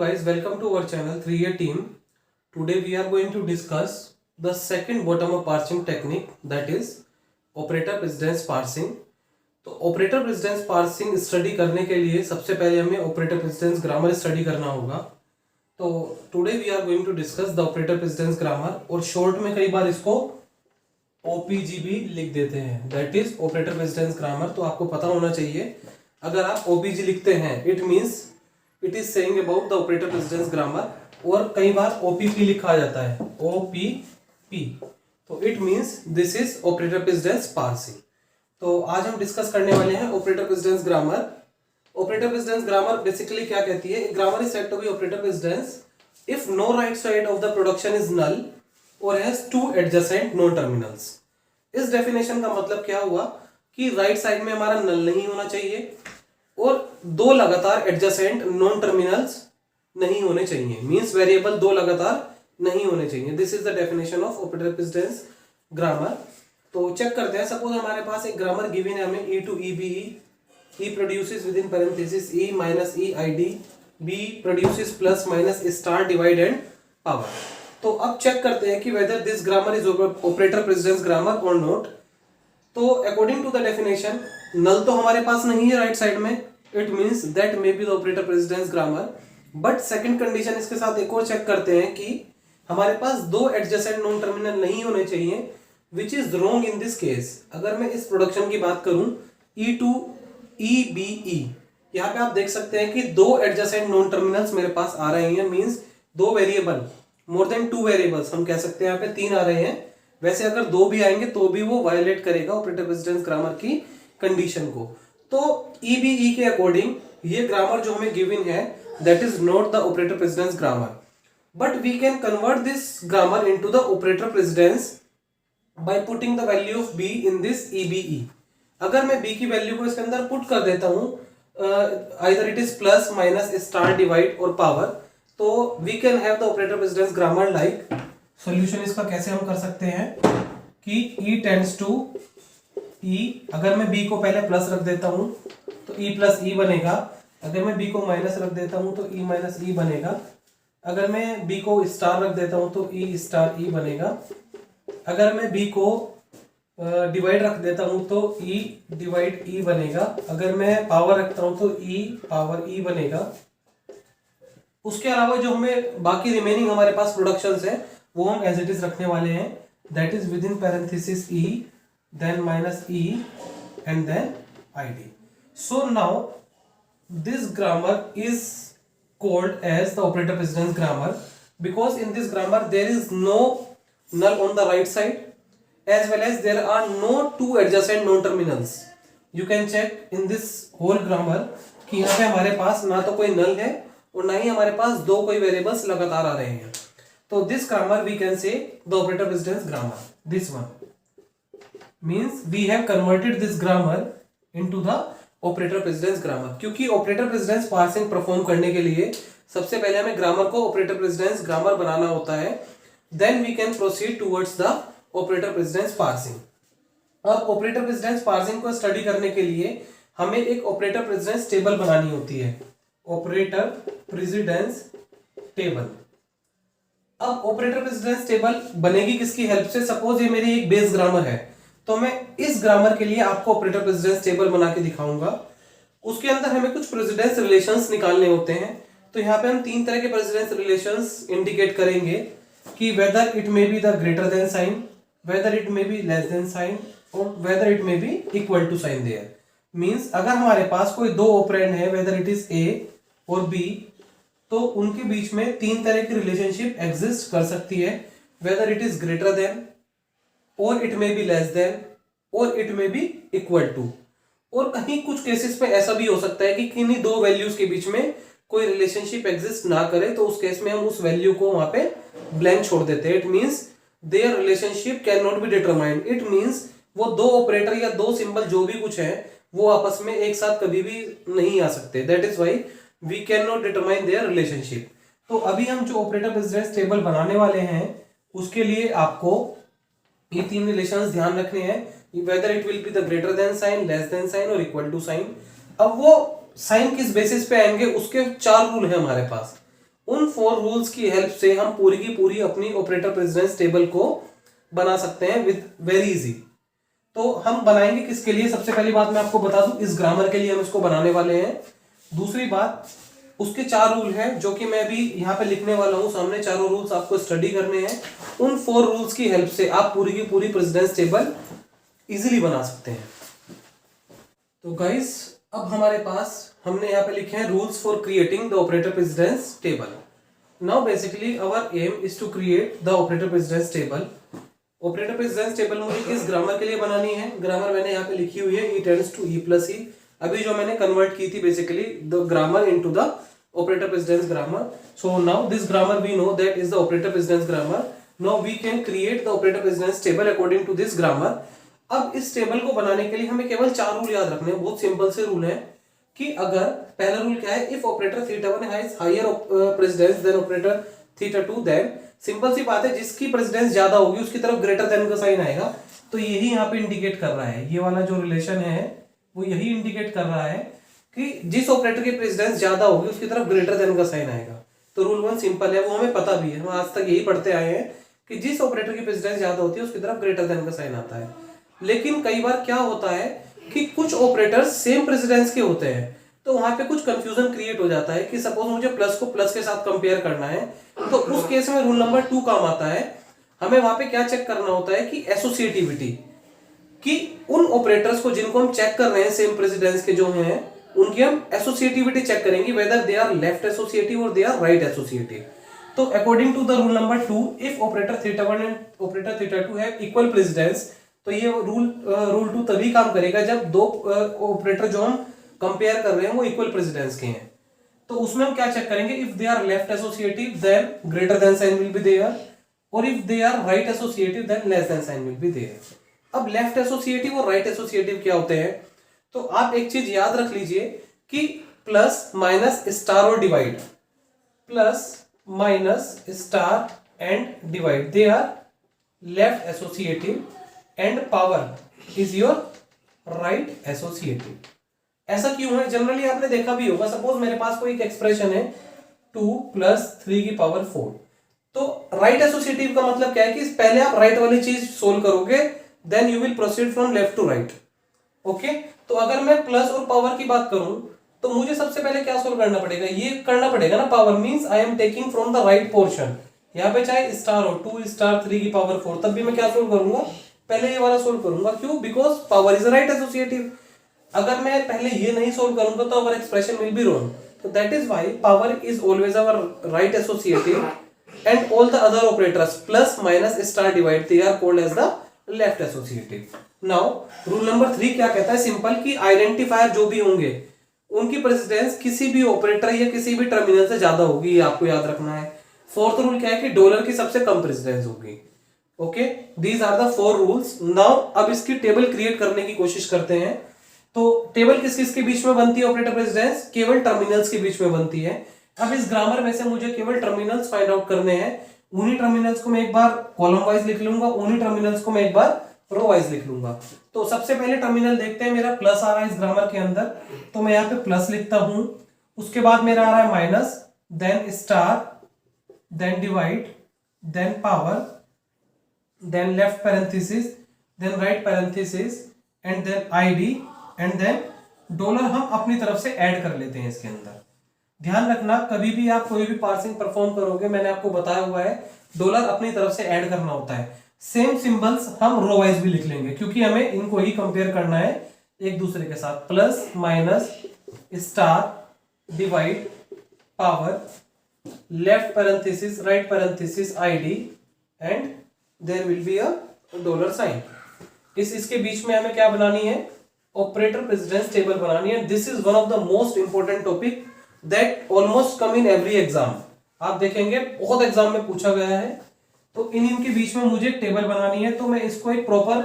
guys, welcome to our channel 3A team. Today we are going to discuss the second bottom-up parsing technique, that is operator precedence parsing. तो operator precedence parsing study करने के लिए सबसे पहले हमें operator precedence grammar study करना होगा. तो today we are going to discuss the operator precedence grammar, और शॉर्ट में कई बार इसको ओपीजी भी लिख देते हैं, that is operator precedence grammar. तो आपको पता होना चाहिए, अगर आप ओपीजी लिखते हैं it means it is saying about the operator precedence grammar. और कई बार ओपीपी लिखा जाता है, ओपीपी, तो it means this is operator precedence parsing. तो आज हम डिस्कस करने वाले हैं operator precedence grammar. Operator precedence grammar basically क्या कहती है? Grammar is said to be operator precedence if no right side of the production is null और has two adjacent non terminals. इस डेफिनेशन का मतलब क्या हुआ कि राइट साइड में हमारा नल नहीं होना चाहिए और दो लगातार एडजेसेंट नॉन टर्मिनल्स नहीं होने चाहिए, मींस वेरिएबल दो लगातार नहीं होने चाहिए. This is the definition of operator precedence grammar. तो चेक करते हैं. सपोज हमारे पास एक ग्रामर गिवन है हमें, e to e b e produces within parenthesis e minus e id b produces plus minus star divide and power. तो अब check करते हैं कि whether this grammar is operator precedence grammar or not. तो according to the definition नल तो हमारे पास नहीं है राइट साइड में, it means that may be the operator precedence grammar. But second condition इसके साथ एक और चेक करते हैं कि हमारे पास दो एडजेसेंट नॉन टर्मिनल नहीं होने चाहिए, which is wrong in this case. अगर मैं इस प्रोडक्शन की बात करूं e to e b e, यहाँ पे आप देख सकते हैं कि दो एडजेसेंट नॉन टर्मिनल्स मेरे पास आ रहे हैं, मींस दो variable, more than two variables हम कह सकते हैं, यहाँ पे तीन आ रहे हैं. वैसे अगर दो भी आएंगे तो भी वो वायलेट करेगा ऑपरेटर प्रेसिडेंस ग्रामर की कंडीशन को. तो ईबीई के अकॉर्डिंग ये ग्रामर जो हमें गिवन है that is not the operator precedence grammar. But we can convert this grammar into the operator precedence by putting the value of b in this EBE. अगर मैं b की वैल्यू को इसके अंदर पुट कर देता हूं, either it is plus minus star divide और पावर, तो we can have the operator precedence grammar like. Solution इसका कैसे हम कर सकते हैं कि e टेंड्स टू e, अगर मैं b को पहले प्लस रख देता हूं तो e प्लस e बनेगा. अगर मैं b को माइनस रख देता हूं तो e माइनस e बनेगा. अगर मैं b को स्टार रख देता हूं तो e स्टार e बनेगा. अगर मैं b को डिवाइड रख देता हूं तो e डिवाइड e बनेगा. अगर मैं पावर रखता हूं तो e पावर e बनेगा. उसके अलावा जो हमें बाकी रिमेनिंग हमारे पास प्रोडक्शंस है वो हम एज इट इज रखने वाले हैं, that is with in parenthesis e then minus e and then id. So now this grammar is called as the operator precedence grammar because in this grammar there is no null on the right side as well as there are no two adjacent non terminals. You can check in this whole grammar कि यहाँ पे हमारे पास ना तो कोई null है और ना ही हमारे पास दो कोई variables लगातार आ रहे हैं. तो this grammar we can say the operator precedence grammar. This one means we have converted this grammar into the operator precedence grammar. क्योंकि operator precedence parsing perform करने के लिए सबसे पहले हमें grammar को operator precedence grammar बनाना होता है, then we can proceed towards the operator precedence parsing. अब operator precedence parsing को स्टडी करने के लिए हमें एक operator precedence table बनानी होती है, operator precedence table. अब operator precedence table बनेगी किसकी हेल्प से? सपोज ये मेरी एक बेस ग्रामर है, तो मैं इस ग्रामर के लिए आपको ऑपरेटर प्रेसिडेंस टेबल बना के दिखाऊंगा. उसके अंदर हमें कुछ प्रेसिडेंस रिलेशंस निकालने होते हैं. तो यहाँ पे हम तीन तरह के प्रेसिडेंस रिलेशंस इंडिकेट करेंगे कि whether it may be the greater than sign, whether it may be less than sign और whether it may be equal to sign there. Means अगर हमारे पास कोई दो ऑपरेंड है, वेदर इट इज ए और B, तो उनके बीच में तीन तरह की रिलेशनशिप एग्जिस्ट कर सकती है. Whether it is greater than, और it may be less than, और it may be equal to. और कहीं कुछ केसेस पे ऐसा भी हो सकता है कि किन्हीं दो वैल्यूज के बीच में कोई रिलेशनशिप एग्जिस्ट ना करे, तो उस केस में हम उस वैल्यू को वहां पे ब्लैंक छोड़ देते हैं. It means their relationship can not be determined. It means वो दो ऑपरेटर या दो सिंबल जो भी कुछ है वो आपस में एक साथ कभी भी नहीं आ सकते. That is why we can not determine their relationship. तो अभी हम जो ऑपरेटर प्रेसिडेंस टेबल बनाने वाले हैं उसके लिए आपको ये तीन रिलेशंस ध्यान रखने हैं, whether it will be the greater than sign, less than sign और इक्वल टू साइन. अब वो साइन किस बेसिस पे आएंगे उसके चार रूल है हमारे पास. उन 4 रूल्स की हेल्प से हम पूरी की पूरी अपनी ऑपरेटर प्रेसिडेंस टेबल को बना सकते हैं विद वेरी इजी। तो हम बनाएंगे किसके लिए, सबसे पहली बात मैं आपको बता दूं, इस ग्रामर के लिए हम इसको बनाने वाले हैं। दूसरी बात, उसके 4 रूल हैं जो कि मैं भी यहाँ पे लिखने वाला हूँ सामने। चारों रूल्स आपको स्टडी करने हैं। उन 4 रूल्स की हेल्प से आप पूरी की पूरी प्रेसिडेंस टेबल इजीली बना सकते हैं। तो गाइस, अब हमारे पास हमने यहाँ पे लिखे हैं rules for creating the operator precedence table. Now basically our aim is to create the operator precedence table. Operator precedence table मुझे किस ग्रामर के लिए बनानी है, ग्रामर मैंने यहाँ पे लिखी हुई है e tends to e plus E. अभी जो मैंने कन्वर्ट की थी basically the grammar into the operator precedence grammar. So now this grammar we know that is the operator precedence grammar. Now we can create the operator precedence table according to this grammar. अब इस table को बनाने के लिए हमें केवल 4 rule याद रखने हैं। बहुत सिंपल से रूल है कि अगर पहला रूल क्या है, if operator theta 1 has higher precedence than operator theta 2, then simple सी बात है जिसकी प्रेसिडेंस ज्यादा होगी उसकी तरफ ग्रेटर देन का साइन आएगा। तो यही यहाँ पे इंडिकेट कर रहा है, ये वाला जो रिलेशन है वो यही इंडिकेट कर रहा है कि जिस ऑपरेटर की प्रेसिडेंस ज्यादा होगी उसकी तरफ ग्रेटर देन का साइन आएगा। तो रूल 1 सिंपल है, वो हमें पता भी है, हम आज तक यही पढ़ते आए हैं कि जिस ऑपरेटर की प्रेसिडेंस ज्यादा होती है उसकी तरफ ग्रेटर देन का साइन आता है। लेकिन कई बार क्या होता है कि कुछ ऑपरेटर्स सेम प्रेसिडेंस के होते हैं, तो वहां पे कुछ कंफ्यूजन क्रिएट हो जाता है कि सपोज मुझे प्लस को प्लस के साथ कंपेयर करना है, तो उस केस में रूल नंबर 2 काम आता है। हमें वहां पे क्या चेक करना होता है कि एसोसिएटिविटी, कि उन ऑपरेटर्स को जिनको हम चेक कर रहे हैं सेम प्रेसिडेंस के जो हैं उनकी हम एसोसिएटिविटी चेक करेंगे, whether they are left associative और दे आर राइट एसोसिएटिव। तो according to the rule number 2, if operator theta 1 and operator theta 2 have equal precedence, तो ये रूल 2 तभी काम करेगा जब दो ऑपरेटर जो हम कंपेयर कर रहे हैं वो इक्वल प्रेसिडेंस के हैं। तो उसमें हम क्या चेक करेंगे, if they are left associative then greater than sign will be there, और if they are right associative then less than sign will be there. अब लेफ्ट एसोसिएटिव और राइट एसोसिएटिव क्या होते हैं, तो आप एक चीज याद रख लीजिए कि प्लस माइनस स्टार और divide, plus minus star and divide, they are left associative and power is your right associative. ऐसा क्यों है, जनरली आपने देखा भी होगा, सपोज मेरे पास कोई एक एक्सप्रेशन है 2 + 3 की पावर 4, तो राइट एसोसिएटिव का मतलब क्या है कि पहले आप राइट वाली चीज सोल्व करोगे, then you will proceed from left to right. Okay, तो अगर मैं प्लस और पावर की बात करूं तो मुझे सबसे पहले क्या सोल्व करना पड़ेगा, ये करना पड़ेगा ना, power means I am taking from the right portion. यहाँ पे चाहे स्टार हो 2 * 3 की पावर 4, तब भी मैं क्या सोल्व करूंगा, पहले ये वाला सोल्व करूंगा। क्यों, because power is right associative. अगर मैं पहले ये नहीं सोल्व करूंगा तो our expression will be wrong. तो that is why power is always our right associative and all the other operators plus minus star divide they are called as the left associative. Now rule number 3 क्या कहता है, simple, कि identifier जो भी होंगे उनकी precedence किसी भी ऑपरेटर या किसी भी टर्मिनल से ज्यादा होगी, ये आपको याद रखना है। 4th रूल क्या है कि डॉलर की सबसे कम प्रेसिडेंस होगी। Okay, these are the 4 rules. Now अब इसकी टेबल क्रिएट करने की कोशिश करते हैं। तो टेबल किस किस के बीच में बनती है ऑपरेटर प्रेसिडेंस, केवल टर्मिनल्स के बीच में बनती है। अब इस ग्रामर में से मुझे केवल टर्मिनल्स फाइंड आउट करने हैं। उन्हीं टर्मिनल्स को मैं एक बार कॉलम वाइज लिख लूंगा, उन्हीं टर्मिनल्स को मैं एक बार रो वाइज लिख लूंगा। तो सबसे पहले टर्मिनल देखते हैं, मेरा प्लस आ रहा है इस ग्रामर के अंदर, तो मैं यहाँ पे प्लस लिखता हूं। उसके बाद मेरा आ रहा है minus, then star, then divide, then power, then left parenthesis, then right parenthesis, and then ID, and then dollar हम अपनी तरफ से ऐड कर लेते हैं इसके अंदर। ध्यान रखना, कभी भी आप कोई भी पार्सिंग परफॉर्म करोगे, मैंने आपको बताया हुआ है डॉलर अपनी तरफ से ऐड करना होता है। सेम सिंबल्स हम रो वाइज भी लिख लेंगे क्योंकि हमें इनको ही कंपेयर करना है एक दूसरे के साथ। Plus minus star divide power left parenthesis right parenthesis ID and there will be a dollar sign. इसके बीच में हमें क्या बनानी है, ऑपरेटर प्रेसिडेंस टेबल बनानी है। This is one of the most important topic that almost come in every exam. आप देखेंगे बहुत एग्जाम में पूछा गया है। तो इनके बीच में मुझे टेबल बनानी है, तो मैं इसको एक प्रॉपर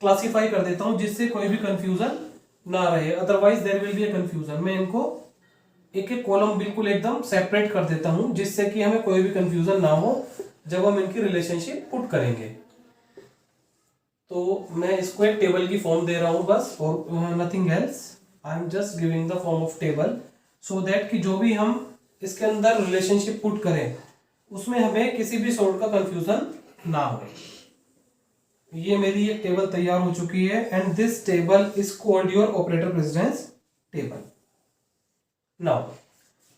क्लासिफाई कर देता हूं जिससे कोई भी कंफ्यूजन ना रहे, otherwise there will be a confusion. मैं इनको एक एक कॉलम बिल्कुल एकदम सेपरेट कर देता हूं जिससे कि हमें कोई भी कंफ्यूजन ना हो जब हम इनकी रिलेशनशिप पुट करेंगे। तो मैं इसको एक टेबल की फॉर्म दे रहा हूं बस, और nothing else. I am just giving the form of table so that कि जो भी हम इसके अंदर रिलेशनशिप पुट करें उसमें हमें किसी भी सॉर्ट का कंफ्यूजन ना हो। ये मेरी एक टेबल तैयार हो चुकी है and this table is called your operator precedence table. Now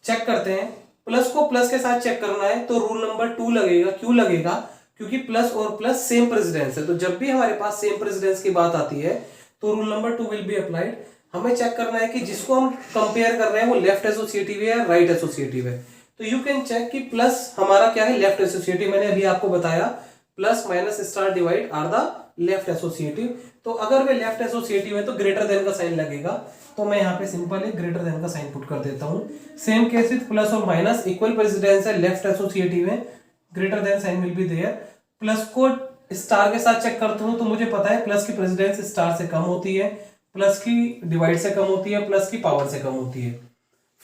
check करते हैं, प्लस को प्लस के साथ चेक करना है तो रूल नंबर 2 लगेगा। क्यों लगेगा? क्योंकि प्लस और प्लस सेम प्रेसिडेंस है, तो जब भी हमारे पास सेम प्रेसिडेंस की बात आती है तो rule number 2 will be applied. हमें चेक करना है कि जिसको हम कंपेयर कर रहे हैं वो लेफ्ट एसोसिएटिव है या राइट एसोसिएटिव है। तो यू कैन चेक कि प्लस हमारा क्या है, लेफ्ट एसोसिएटिव। मैंने अभी आपको बताया plus minus star divide are the left associative. तो अगर वे लेफ्ट एसोसिएटिव है तो ग्रेटर देन का साइन लगेगा, तो मैं यहाँ पे सिंपल एक ग्रेटर देन का साइन पुट कर देता हूं। सेम केस विद प्लस और माइनस, इक्वल प्रेसिडेंस है, लेफ्ट एसोसिएटिव है, greater than sign will be there. Plus को स्टार के साथ चेक करता हूं तो मुझे पता है प्लस की प्रेसिडेंस स्टार से कम होती है, प्लस की डिवाइड से कम होती है, प्लस की पावर से कम होती है।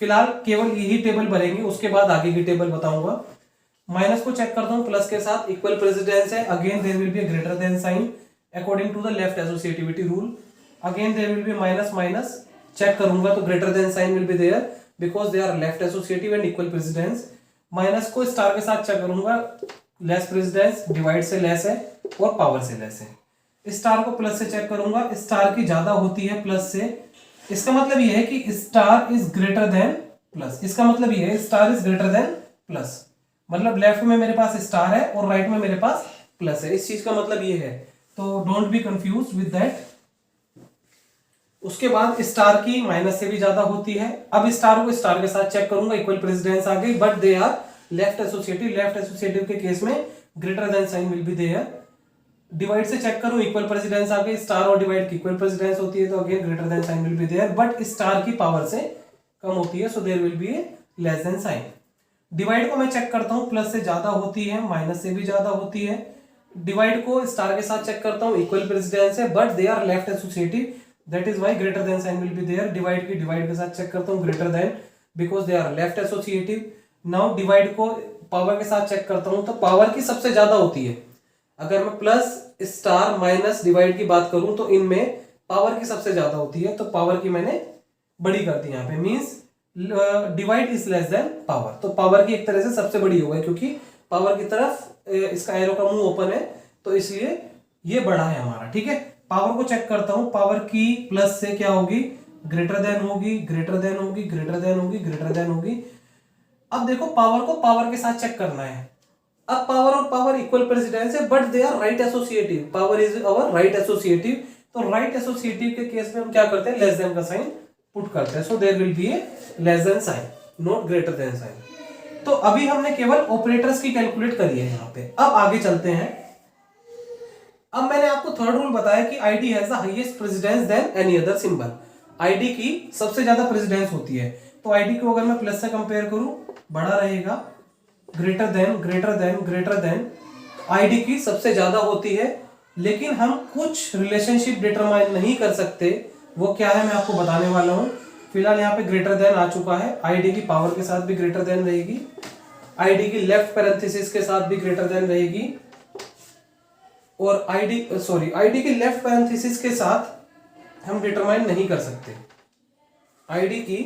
फिलहाल केवल यही टेबल भरेंगे, उसके बाद आगे की टेबल बताऊंगा। माइनस को चेक करता हूं, प्लस के साथ इक्वल प्रेसिडेंस है, again there will be a greater than sign according to the left associativity rule. Again there will be minus minus, check करूंगा तो greater than sign will be there because they are left associative and equal precedence. Minus को star के साथ check करूंगा, less precedence, divide से less है और power से लेस है। स्टार को प्लस से चेक करूंगा, स्टार की ज्यादा होती है प्लस से, इसका मतलब यह है कि star is greater then plus. इसका मतलब यह है star is greater then plus, मतलब लेफ्ट में मेरे पास स्टार है और राइट में मेरे पास प्लस है। इस चीज का मतलब यह है, तो don't be confuse with that. उसके बाद स्टार की माइनस से भी ज्यादा होती है। अब स्टार को स्टार के साथ चेक करूंगा, इक्वल प्रेसिडेंस आ गई, but they are left associative. Left associative के केस में greater than sign will be there. Divide से चेक करूं, इक्वल प्रेसिडेंस आ गई, स्टार और डिवाइड की इक्वल प्रेसिडेंस होती है तो again greater than sign will be there, but star की पावर से कम होती है, so there will be a less than sign. Divide को मैं चेक करता हूं, प्लस से ज्यादा होती है, माइनस से भी ज्यादा होती है। डिवाइड को स्टार के साथ चेक करता हूं, इक्वल प्रेसिडेंस है, but they are left associative, that is why greater than sign will be there. Divide की डिवाइड के साथ चेक करता हूं, greater than, because they are left associative. Now divide को पावर के साथ चेक करता हूं तो पावर की सबसे ज्यादा होती है। अगर मैं प्लस स्टार माइनस डिवाइड की बात करूं तो इनमें पावर की सबसे ज्यादा होती है, तो पावर की मैंने बड़ी कर दी यहाँ पे, means divide is less than power. तो पावर की एक तरह से सबसे बड़ी होगा क्योंकि पावर की तरफ इसका एरो का मुंह ओपन है, तो इसलिए ये बड़ा है हमारा। ठीक है, पावर को चेक करता हूं, पावर की प्लस से क्या होगी, ग्रेटर देन होगी, ग्रेटर देन होगी, ग्रेटर देन होगी, ग्रेटर देन होगी। अब देखो पावर को पावर के साथ चेक करना है। अब पावर और पावर इक्वल प्रेसिडेंस है, but they are right associative. Power is our right associative, तो राइट एसोसिएटिव के केस में हम क्या करते हैं, लेस देन का साइन पुट करते हैं, so there will be a less than sign, not greater than sign. तो अभी हमने केवल ऑपरेटर्स की कैलकुलेट करी है यहाँ पे। अब आगे चलते हैं। अब मैंने आपको थर्ड रूल बताया कि ID has the highest precedence than any other symbol. ID की सबसे ज्यादा प्रेसिडेंस होती है, तो आईडी को अगर मैं प्लस से कंपेयर करूं बड़ा रहेगा, greater than greater then greater then, ID की सबसे ज्यादा होती है। लेकिन हम कुछ रिलेशनशिप डिटरमाइन नहीं कर सकते, वो क्या है मैं आपको बताने वाला हूं। फिलहाल यहाँ पे ग्रेटर देन आ चुका है, आईडी की पावर के साथ भी ग्रेटर देन रहेगी, आईडी की लेफ्ट पैरेंथेसिस के साथ भी ग्रेटर देन रहेगी, और आईडी की लेफ्ट पैरेंथेसिस के साथ हम डिटरमाइन नहीं कर सकते। आईडी की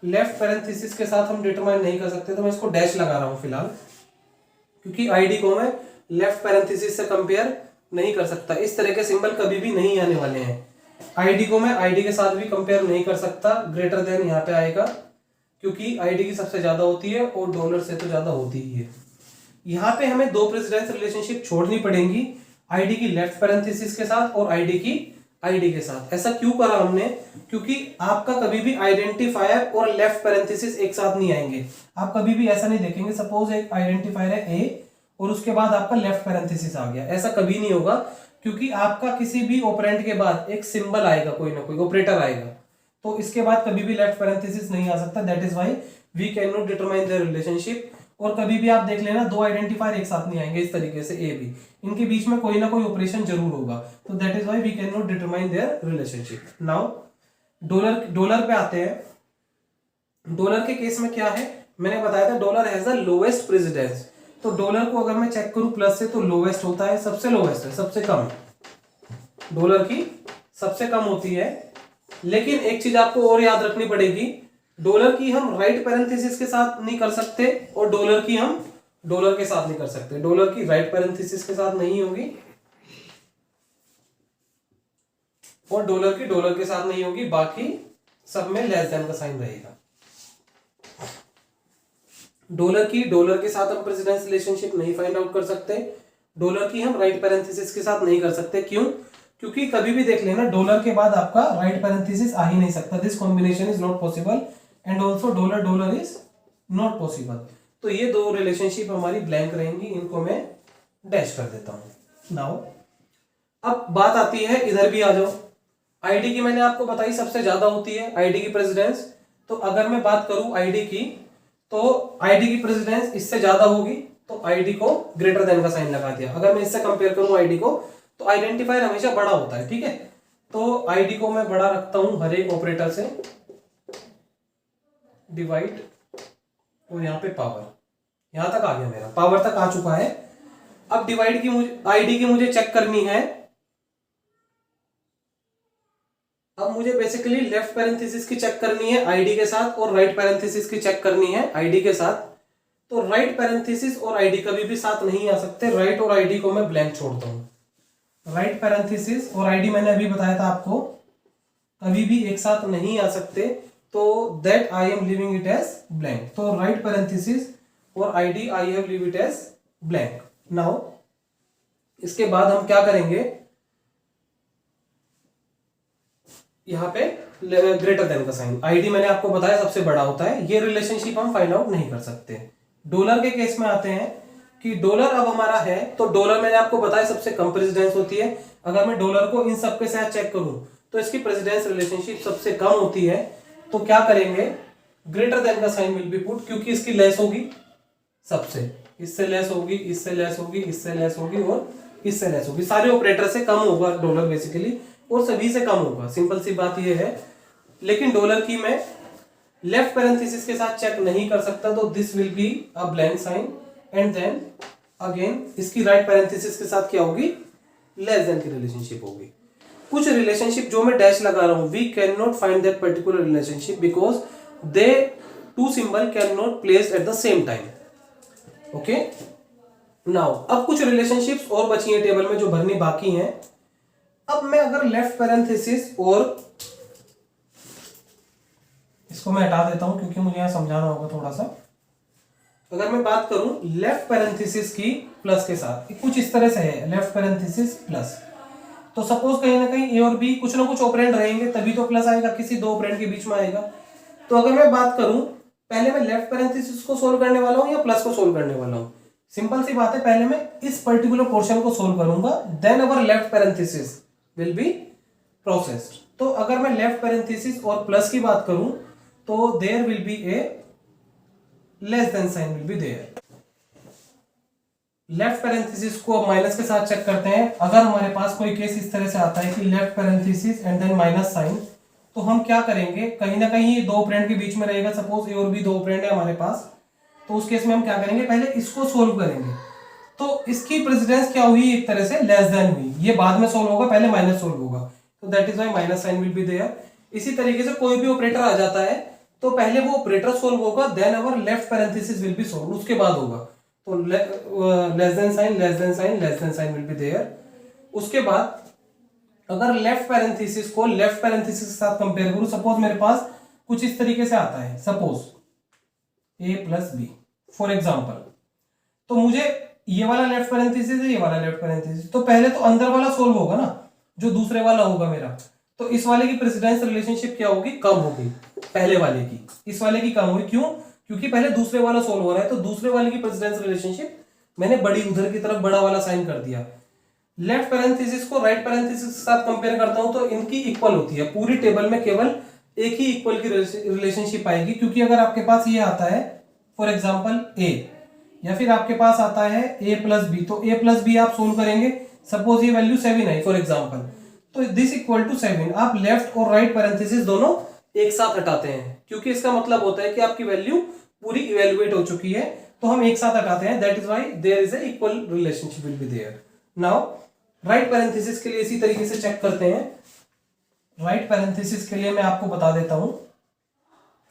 लेफ्ट पैरेंथेसिस के साथ हम डिटरमाइन नहीं कर सकते, तो मैं इसको डैश लगा रहा हूं फिलहाल, क्योंकि आईडी को मैं लेफ्ट पैरेंथेसिस से कंपेयर नहीं कर सकता। इस तरह के सिंबल कभी भी नहीं आने वाले हैं। आईडी को मैं आईडी के साथ भी कंपेयर नहीं कर सकता, ग्रेटर देन यहाँ पे आएगा क्योंकि आईडी की सबसे ज्यादा होती है और डॉलर से तो ज्यादा होती ही है। यहाँ पे हमें दो प्रेसिडेंस रिलेशनशिप छोड़नी पड़ेंगी, आईडी की लेफ्ट पैरेंथेसिस के साथ और आईडी की आईडी के साथ। ऐसा क्यों करा हमने, क्योंकि आपका कभी भी आइडेंटिफायर और लेफ्ट पैरेंथेसिस एक साथ नहीं आएंगे। आप कभी भी ऐसा नहीं देखेंगे, सपोज एक आइडेंटिफायर है ए और उसके बाद आपका लेफ्ट पैरेंथेसिस आ गया, ऐसा कभी नहीं होगा, क्योंकि आपका किसी भी ऑपरेंड के बाद एक सिंबल आएगा, कोई ना कोई ऑपरेटर आएगा, तो इसके बाद कभी भी लेफ्ट पैरेंथेसिस नहीं आ सकता। That is why we can not determine their relationship. और कभी भी आप देख लेना दो आइडेंटिफायर एक साथ नहीं आएंगे इस तरीके से, ए बी, इनके बीच में कोई ना कोई ऑपरेशन जरूर होगा, तो that is why we can not determine their relationship. Now dollar पे आते हैं। डॉलर के केस में क्या है, मैंने बताया था dollar has the lowest precedence. तो डॉलर को अगर मैं चेक करूं प्लस से तो लोएस्ट होता है, सबसे लोएस्ट है, सबसे कम, डॉलर की सबसे कम होती है। लेकिन एक चीज आपको और याद रखनी पड़ेगी, डॉलर की हम राइट पैरेंथेसिस के साथ नहीं कर सकते और डॉलर की हम डॉलर के साथ नहीं कर सकते। डॉलर की राइट पैरेंथेसिस के साथ नहीं होगी और डॉलर की डॉलर के साथ नहीं होगी, बाकी सब में लेस देन का साइन रहेगा। डॉलर की डॉलर के साथ हम प्रेसिडेंस रिलेशनशिप नहीं फाइंड आउट कर सकते, डॉलर की हम राइट पैरेंथेसिस के साथ नहीं कर सकते। क्यों? क्योंकि कभी भी देख लेना डॉलर के बाद आपका राइट पैरेंथेसिस आ ही नहीं सकता। This combination is not possible and also dollar dollar is not possible. तो ये दो रिलेशनशिप हमारी ब्लैंक रहेंगी, इनको मैं डैश कर देता हूं। नाउ अब बात आती है, इधर भी आ जाओ। आईडी की मैंने आपको बताई सबसे ज्यादा होती है आईडी की प्रेसिडेंस। तो अगर मैं बात करूं आईडी की, तो आईडी की प्रेसिडेंस इससे ज्यादा होगी तो आईडी को ग्रेटर देन का साइन लगा दिया। अगर मैं इससे कंपेयर करूं आईडी को, तो आइडेंटिफायर हमेशा बड़ा होता है, ठीक है। तो आईडी को मैं बड़ा रखता हूं हर एक ऑपरेटर से, डिवाइड और यहां पे पावर, यहां तक आ गया मेरा, पावर तक आ चुका है। अब डिवाइड की मुझे आईडी की मुझे चेक करनी है। अब मुझे बेसिकली लेफ्ट पैरेंथेसिस की चेक करनी है आईडी के साथ और राइट पैरेंथेसिस की चेक करनी है आईडी के साथ। तो राइट पैरेंथेसिस और आईडी कभी भी साथ नहीं आ सकते, राइट और आईडी को मैं ब्लैंक छोड़ता हूं। राइट पैरेंथेसिस और आईडी मैंने अभी बताया था आपको कभी भी एक साथ नहीं आ सकते, तो that I am leaving it as blank. तो राइट पैरेंथेसिस और ID I have leave it as blank. Now इसके बाद हम क्या करेंगे, यहाँ पे ग्रेटर देन का साइन, आईडी मैंने आपको बताया सबसे बड़ा होता है, ये रिलेशनशिप हम फाइंड आउट नहीं कर सकते। डॉलर के केस में आते हैं कि डॉलर अब हमारा है, तो डॉलर मैंने आपको बताया सबसे कम प्रेसिडेंस होती है। अगर मैं डॉलर को इन सब के साथ चेक करूं तो इसकी प्रेसिडेंस रिलेशनशिप सबसे कम होती है। तो क्या करेंगे, ग्रेटर देन का साइन विल बी पुट, क्योंकि इसकी लेस होगी सबसे, इससे लेस होगी, इससे लेस होगी, इससे लेस होगी और इससे लेस होगी। सारे ऑपरेटर से कम होगा डॉलर बेसिकली, और सभी से कम होगा, सिंपल सी बात ये है। लेकिन डॉलर की मैं लेफ्ट पैरेंथेसिस के साथ चेक नहीं कर सकता, तो this will be a blank sign and then again इसकी राइट पैरेंथेसिस के साथ क्या होगी, लेस देन की रिलेशनशिप होगी। कुछ रिलेशनशिप जो मैं डैश लगा रहा हूं, we can not find that particular relationship because they two symbol can not place at the same time. Okay, now अब कुछ रिलेशनशिप्स और बची हैं टेबल में जो भरनी बाकी हैं। अब मैं अगर लेफ्ट पैरेंथेसिस और इसको मैं हटा देता हूं क्योंकि मुझे यहां समझाना होगा थोड़ा सा। अगर मैं बात करूं लेफ्ट पैरेंथेसिस की प्लस के साथ, कुछ इस तरह से है लेफ्ट पैरेंथेसिस प्लस, तो सपोज कहीं ना कहीं ए और बी कुछ ना कुछ ऑपरेंड रहेंगे तभी तो प्लस आएगा, किसी दो ऑपरेंड के बीच में आएगा। तो अगर मैं बात करूं पहले मैं लेफ्ट पैरेंथेसिस को सोल्व करने वाला हूं या प्लस को सोल्व करने वाला हूं, सिंपल सी बात है, पहले मैं इस पर्टिकुलर पोर्शन को सोल्व करूंगा, then our left parenthesis will be processed. तो अगर मैं लेफ्ट पैरेंथेसिस और प्लस की बात करूं तो there will be a less than sign will be there. Left parenthesis को माइनस के साथ चेक करते हैं। अगर हमारे पास कोई केस इस तरह से आता है कि left parenthesis and then minus sign, तो हम क्या करेंगे, कहीं ना कहीं ये दो ऑपरेंड के बीच में रहेगा, सपोज ए और बी दो ऑपरेंड है हमारे पास, तो उस केस में हम क्या करेंगे, पहले इसको सोल्व करेंगे। तो इसकी प्रेसिडेंस क्या हुई, एक तरह से लेस देन हुई, ये बाद में सोल्व होगा, पहले माइनस सोल्व होगा, तो that is why minus sign will be there. इसी तरीके से कोई भी ऑपरेटर आ जाता है तो पहले वो ऑपरेटर सोल्व होगा, then our left parenthesis will be solve, उसके बाद होगा। तो less than sign, less than sign, less than sign will be there. उसके बाद अगर लेफ्ट पैरेंथेसिस को लेफ्ट पैरेंथेसिस के साथ कंपेयर करूं, सपोज मेरे पास कुछ इस तरीके से आता है, suppose a plus b for example, तो मुझे ये वाला लेफ्ट पैरेंथेसिस है, ये वाला लेफ्ट पैरेंथेसिस, तो पहले तो अंदर वाला सोल्व होगा ना, जो दूसरे वाला होगा मेरा, तो इस वाले की प्रेसिडेंस रिलेशनशिप क्या होगी, कम होगी पहले वाले की, इस वाले की कम होगी। क्यों? क्योंकि पहले दूसरे वाला सोल्व हो रहा है, तो दूसरे वाले की प्रेसिडेंस रिलेशनशिप मैंने बड़ी उधर की तरफ बड़ा वाला साइन कर दिया। लेफ्ट पैरेंथेसिस को राइट पैरेंथेसिस के साथ कंपेयर करता हूं तो इनकी इक्वल होती है, पूरी टेबल में केवल एक ही इक्वल की रिलेशनशिप आएगी। क्योंकि अगर आपके पास ये आता है फॉर एग्जांपल ए, या फिर आपके पास आता है ए प्लस बी, तो ए प्लस बी आप सोल्व करेंगे, सपोज ये वैल्यू 7 है फॉर एग्जांपल, तो दिस इक्वल टू 7, आप लेफ्ट और राइट पैरेंथेसिस दोनों एक साथ हटाते हैं, क्योंकि इसका मतलब होता है कि आपकी वैल्यू पूरी इवेल्युएट हो चुकी है, तो हम एक साथ हटाते हैं, that is why there is a equal relationship will be there. Now right parenthesis के लिए इसी तरीके से चेक करते हैं। राइट पैरेंथेसिस के लिए मैं आपको बता देता हूं,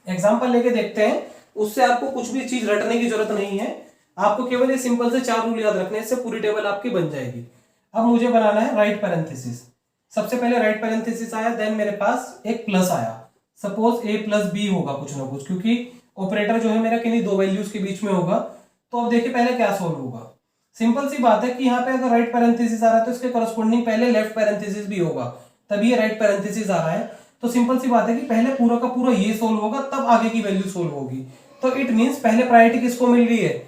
एग्जाम्पल लेके देखते हैं, उससे आपको कुछ भी चीज रटने की जरूरत नहीं है, आपको केवल ये सिंपल से 4 रूल याद रखने हैं, इससे पूरी टेबल आपकी बन जाएगी। अब मुझे बनाना है राइट पैरेंथेसिस। सबसे पहले राइट पैरेंथेसिस आया, देन मेरे पास एक प्लस आया। सपोज ए प्लस बी होगा कुछ ना कुछ, क्योंकि ऑपरेटर जो है मेरा किन्हीं दो वैल्यूज के बीच में होगा। तो अब देखिए पहले क्या सोल्व होगा। सिंपल सी बात है कि यहाँ पे अगर राइट पैरेंथेसिस आ रहा है तो इसके करस्पॉन्डिंग पहले लेफ्ट पैरेंथेसिस भी होगा, तभी ये राइट पैरेंथेसिस आ रहा है। तो सिंपल सी बात है कि पहले पूरा का पूरा ये सोल्व होगा, तब आगे की वैल्यू सोल्व होगी। तो इट मींस पहले प्रायोरिटी किसको मिल रही है,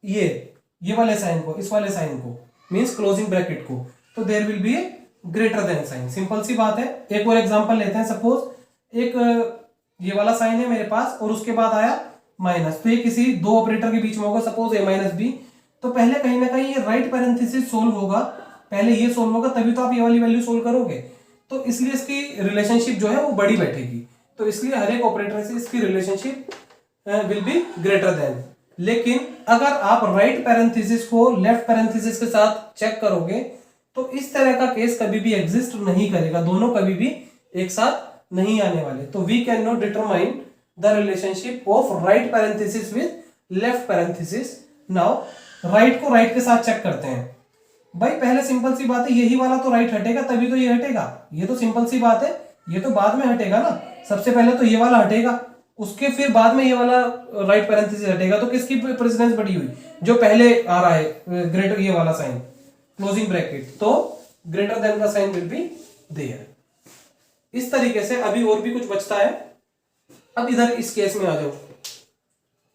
ये वाले साइन को, इस वाले साइन को, मींस क्लोजिंग ब्रैकेट को। तो there will be a greater than sign. Simple सी बात है। एक और एग्जांपल लेते हैं। सपोज एक ये वाला साइन है मेरे पास और उसके बाद आया माइनस, तो ये किसी दो ऑपरेटर के बीच में होगा, सपोज ए माइनस बी। तो पहले कहीं ना कहीं ये राइट पैरेंथेसिस सोल्व होगा, पहले ये सोल्व होगा, तभी तो आप ये वाली वैल्यू सोल्व करोगे। तो इसलिए इसकी रिलेशनशिप जो है वो बड़ी बैठेगी। तो इसलिए हर एक ऑपरेटर से इसकी relationship will be greater than. लेकिन अगर आप राइट पैरेंथेसिस को लेफ्ट पैरेंथेसिस के साथ चेक करोगे तो इस तरह का केस कभी भी एग्जिस्ट नहीं करेगा, दोनों कभी भी एक साथ नहीं आने वाले। तो we can not determine the relationship of right parenthesis with left parenthesis. Now right को राइट के साथ चेक करते हैं। भाई पहले सिंपल सी बात है, यही वाला तो राइट हटेगा तभी तो ये हटेगा, ये तो सिंपल सी बात है, ये तो बाद में हटेगा ना। सबसे पहले तो ये वाला हटेगा, उसके फिर बाद में ये वाला राइट पैरेंथेसिस हटेगा। तो किसकी प्रेसिडेंस बढ़ी हुई, जो पहले आ रहा है ग्रेटर ये वाला साइन क्लोजिंग ब्रैकेट, तो ग्रेटर देन का साइन विल बी देयर। इस तरीके से अभी और भी कुछ बचता है। अब इधर इस केस में आ जाओ,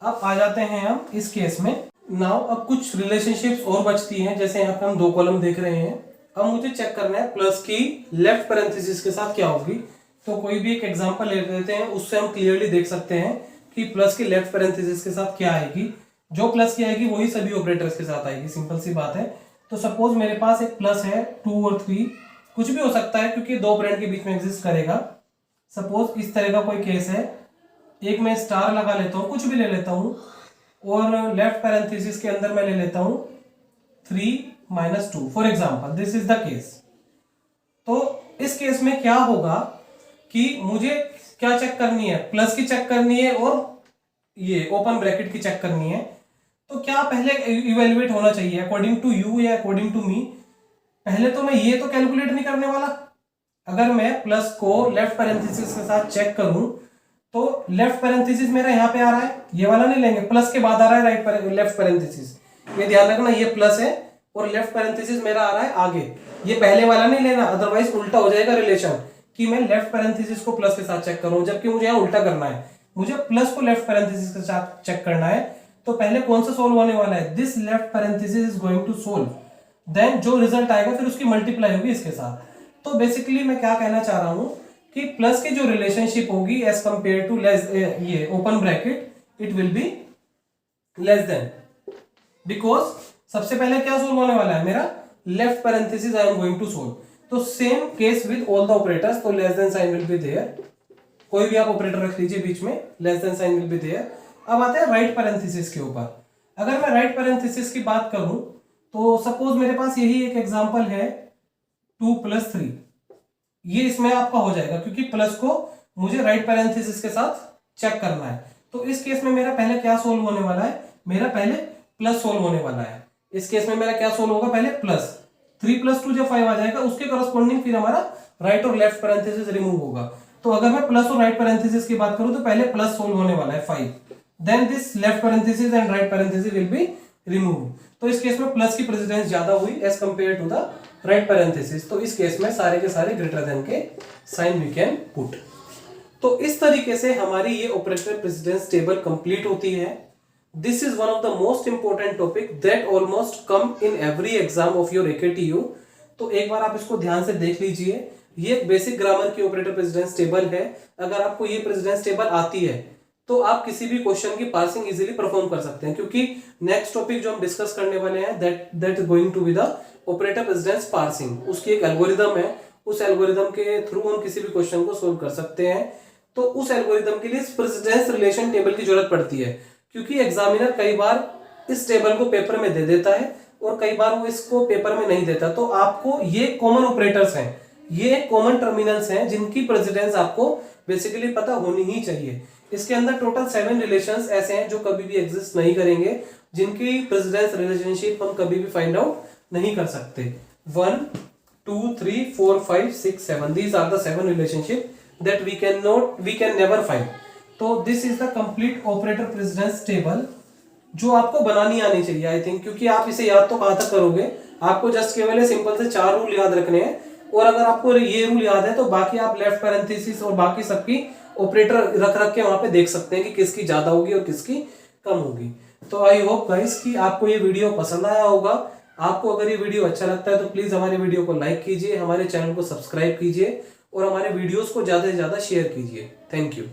अब आ जाते हैं हम इस केस में। नाउ अब कुछ रिलेशनशिप्स और बचती हैं, जैसे यहाँ पे हम दो कॉलम देख रहे हैं। अब मुझे चेक करना है प्लस की लेफ्ट पैरेंथेसिस के साथ क्या होगी। तो कोई भी एक एग्जांपल ले लेते हैं, उससे हम क्लियरली देख सकते हैं कि प्लस की लेफ्ट पैरेंथेसिस के साथ क्या आएगी। जो प्लस की आएगी वही सभी ऑपरेटर्स के साथ आएगी, सिंपल सी बात है। तो सपोज मेरे पास एक प्लस है 2 और 3, कुछ भी हो सकता है क्योंकि दो ऑपरेंड के बीच में एग्जिस्ट करेगा। सपोज इस तरह का कोई केस है, एक मैं स्टार लगा लेता हूँ, कुछ भी ले लेता हूँ, और लेफ्ट पैरेंथेसिस के अंदर मैं ले लेता हूँ 3 - 2 for example, this is the case. तो इस केस में क्या होगा कि मुझे क्या चेक करनी है, प्लस की चेक करनी है और ये ओपन ब्रैकेट की चेक करनी है। तो क्या पहले इवेल्युएट होना चाहिए अकॉर्डिंग टू यू या अकॉर्डिंग टू मी। पहले तो मैं ये तो कैलकुलेट नहीं करने वाला। अगर मैं प्लस को लेफ्ट पैरेंथेसिस के साथ चेक करूं तो लेफ्ट पैरेंथेसिस मेरा यहाँ पे आ रहा है, ये वाला नहीं लेंगे, प्लस के बाद आ रहा है लेफ्ट पैरेंथेसिस। ये ध्यान रखना, ये प्लस है और लेफ्ट पैरेंथेसिस मेरा आ रहा है आगे, ये पहले वाला नहीं लेना, अदरवाइज उल्टा हो जाएगा रिलेशन कि मैं लेफ्ट पैरेंथेसिस को प्लस के साथ चेक करूं, जबकि मुझे यहाँ उल्टा करना है, मुझे प्लस को लेफ्ट पैरेंथेसिस के साथ चेक करना है। तो पहले कौन सा सोल्व होने वाला है, this left parenthesis is going to solve, then जो रिजल्ट आएगा फिर उसकी मल्टीप्लाई होगी इसके साथ। तो बेसिकली मैं क्या कहना चाह रहा हूं कि प्लस की जो रिलेशनशिप होगी एज कंपेयर टू लेस ये open bracket, it will be less than, because सबसे पहले क्या सोल्व होने वाला है मेरा left parenthesis I am going to solve. तो same case with all the operators, तो less than sign will be there, कोई भी आप ऑपरेटर रख लीजिए बीच में, less than sign will be there. अब आते हैं राइट पैरेंथेसिस के ऊपर। अगर मैं राइट पैरेंथेसिस की बात करूं तो सपोज मेरे पास यही एक एग्जांपल है 2 + 3, ये इसमें आपका हो जाएगा क्योंकि प्लस को मुझे राइट पैरेंथेसिस के साथ चेक करना है। तो इस केस में मेरा पहले क्या सोल्व होने वाला है, मेरा पहले प्लस सोल्व होने वाला है। इस केस में मेरा क्या सोल्व होगा, पहले प्लस 3 + 2 जब 5 आ जाएगा उसके करस्पॉन्डिंग फिर हमारा राइट और लेफ्ट पैरेंथेसिस रिमूव होगा। तो अगर मैं प्लस और राइट पैरेंथेसिस की बात करूं तो पहले प्लस सोल्व होने वाला है 5, then this left parenthesis and right parenthesis will be remove. तो इस केस में प्लस की प्रेसिडेंस ज्यादा हुई as compare to the right parenthesis. तो इस केस में सारे के सारे ग्रेटर देन के साइन वी कैन पुट। तो इस तरीके से हमारी ये ऑपरेटर प्रेसिडेंस टेबल कंप्लीट होती है। This is one of the most important topic that almost come in every exam of your AKTU। तो एक बार आप इसको ध्यान से देख लीजिए। ये एक बेसिक ग्रामर की ऑपरेटर प्रेसिडेंस टेबल है। अगर आपको ये प्रेसिडेंस टेबल आती है तो आप किसी भी क्वेश्चन की पार्सिंग इजीली परफॉर्म कर सकते हैं, क्योंकि नेक्स्ट टॉपिक जो हम डिस्कस करने वाले हैं that is going to be the operator precedence parsing. उसकी एक एल्गोरिदम है, उस एल्गोरिदम के थ्रू हम किसी भी क्वेश्चन को सोल्व कर सकते हैं। तो उस एल्गोरिदम के लिए प्रेसिडेंस रिलेशन टेबल की जरूरत पड़ती है, क्योंकि एग्जामिनर कई बार इस टेबल को पेपर में दे देता है और कई बार वो इसको पेपर में नहीं देता। तो आपको ये कॉमन ऑपरेटर्स हैं, ये कॉमन टर्मिनल्स हैं जिनकी प्रेसिडेंस आपको बेसिकली पता होनी ही चाहिए। इसके अंदर टोटल 7 रिलेशंस ऐसे हैं जो कभी भी एग्जिस्ट नहीं करेंगे, जिनकी प्रेसिडेंस रिलेशनशिप हम कभी भी फाइंड आउट नहीं कर सकते। 1 2 3 4 5 6 7 these are the 7 relationship that we can never find. तो this is the complete operator precedence table जो आपको बनानी आनी चाहिए आई थिंक, क्योंकि आप इसे याद तो कहां तक करोगे, आपको जस्ट केवल सिंपल से 4 रूल याद रखने हैं, और अगर आपको ये रूल याद है तो बाकी आप लेफ्ट पैरेंथेसिस और बाकी सबकी ऑपरेटर रख रख के वहां पे देख सकते हैं कि किसकी ज्यादा होगी और किसकी कम होगी। तो आई होप गाइस कि आपको ये वीडियो पसंद आया होगा। आपको अगर ये वीडियो अच्छा लगता है तो प्लीज हमारे वीडियो को लाइक कीजिए, हमारे चैनल को सब्सक्राइब कीजिए और हमारे वीडियोस को ज्यादा से ज्यादा शेयर कीजिए। Thank you.